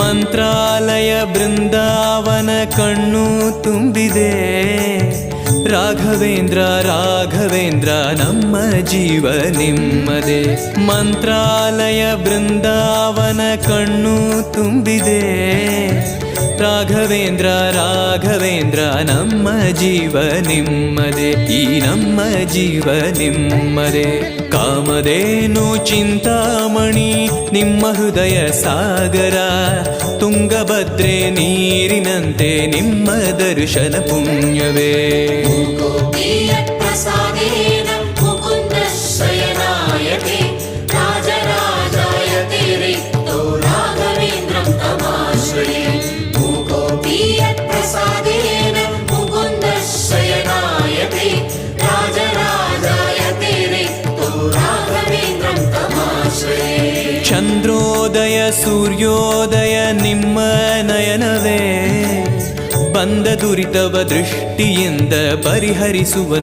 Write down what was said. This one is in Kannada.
ಮಂತ್ರಾಲಯ ಬೃಂದಾವನ ಕಣ್ಣು ತುಂಬಿದೆ. ರಾಘವೇಂದ್ರ ರಾಘವೇಂದ್ರ ನಮ್ಮ ಜೀವ ನಿಮ್ಮದೇ. ಮಂತ್ರಾಲಯ ಬೃಂದಾವನ ಕಣ್ಣು ತುಂಬಿದೆ. ರಾಘವೇಂದ್ರ ರಾಘವೇಂದ್ರ ನಮ್ಮ ಜೀವ ನಿಮ್ಮದೇ. ಈ ನಮ್ಮ ಜೀವ ನಿಮ್ಮದೇ. ಕಾಮಧೇನು ಚಿಂತಾಮಣಿ ನಿಮ್ಮ ಹೃದಯ ಸಾಗರ. ತುಂಗಭದ್ರೆ ನೀರಿನಂತೆ ನಿಮ್ಮ ದರ್ಶನ ಪುಣ್ಯವೇ. ಚಂದ್ರೋದಯ ಸೂರ್ಯೋದಯ ನಿಮ್ಮ ನಯನವೇ. ಬಂದ ದುರಿತವ ದೃಷ್ಟಿಯಿಂದ ಪರಿಹರಿಸುವ